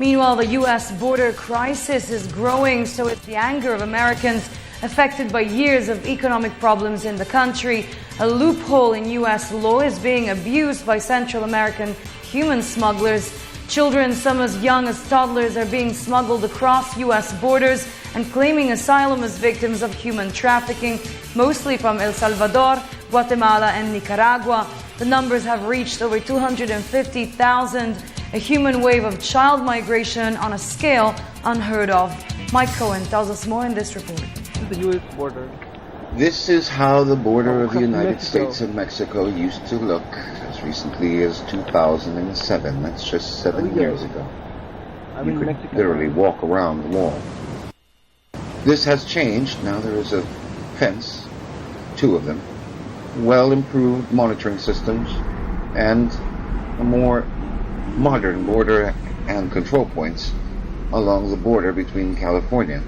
Meanwhile, the U.S. border crisis is growing, so it's the anger of Americans affected by years of economic problems in the country. A loophole in U.S. law is being abused by Central American human smugglers. Children, some as young as toddlers, are being smuggled across U.S. borders and claiming asylum as victims of human trafficking, mostly from El Salvador, Guatemala and Nicaragua. The numbers have reached over 250,000, a human wave of child migration on a scale unheard of. Mike Cohen tells us more in this report. The U.S. border. This is how the border of the United States and Mexico used to look as recently as 2007. That's just 7 years ago. You could literally walk around the wall. This has changed. Now there is a fence, 2 of them, well-improved monitoring systems, and a more modern border and control points along the border between California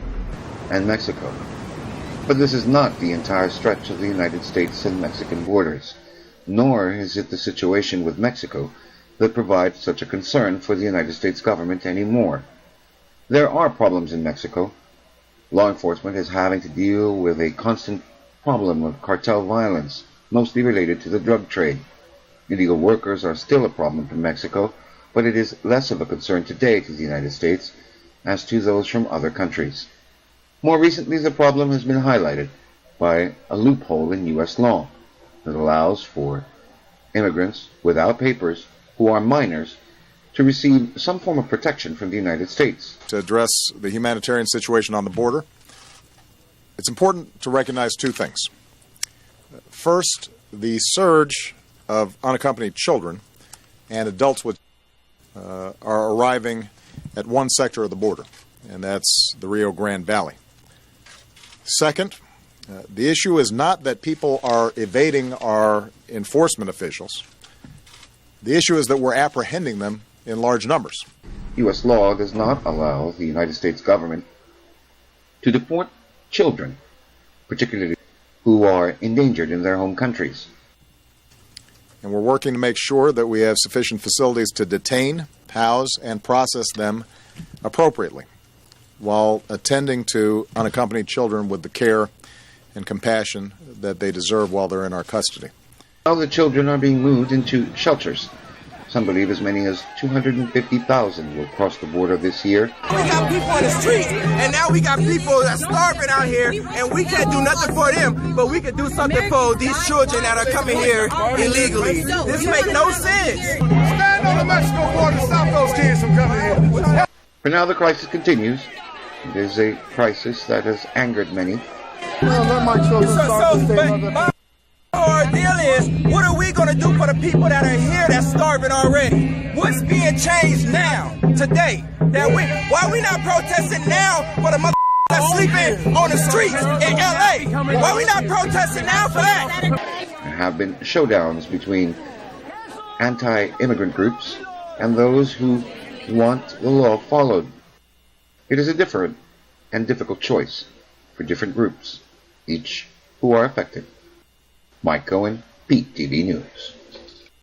and Mexico. But this is not the entire stretch of the United States and Mexican borders, nor is it the situation with Mexico that provides such a concern for the United States government anymore. There are problems in Mexico. Law enforcement is having to deal with a constant problem of cartel violence, mostly related to the drug trade. Illegal workers are still a problem for Mexico, but it is less of a concern today to the United States as to those from other countries. More recently, the problem has been highlighted by a loophole in U.S. law that allows for immigrants without papers who are minors to receive some form of protection from the United States. To address the humanitarian situation on the border, it's important to recognize 2 things. First, the surge of unaccompanied children and adults with are arriving at one sector of the border, and that's the Rio Grande Valley. Second, the issue is not that people are evading our enforcement officials. The issue is that we're apprehending them in large numbers. U.S. law does not allow the United States government to deport children, particularly who are endangered in their home countries. And we're working to make sure that we have sufficient facilities to detain, house, and process them appropriately, while attending to unaccompanied children with the care and compassion that they deserve while they're in our custody. Now the children are being moved into shelters. Some believe as many as 250,000 will cross the border this year. We got people on the streets, and now we got people that's starving out here, and we can't do nothing for them, but we can do something for these children that are coming here illegally. This makes no sense. Stand on the Mexico border to stop those kids from coming here. For now, the crisis continues. It is a crisis that has angered many. Our deal is, what are we going to do for the people that are here that's starving already? What's being changed now, today? Why are we not protesting now for the that's sleeping on the streets in L.A.? Why are we not protesting now for that? There have been showdowns between anti-immigrant groups and those who want the law followed. It is a different and difficult choice for different groups, each who are affected. Mike Cohen, PTV News.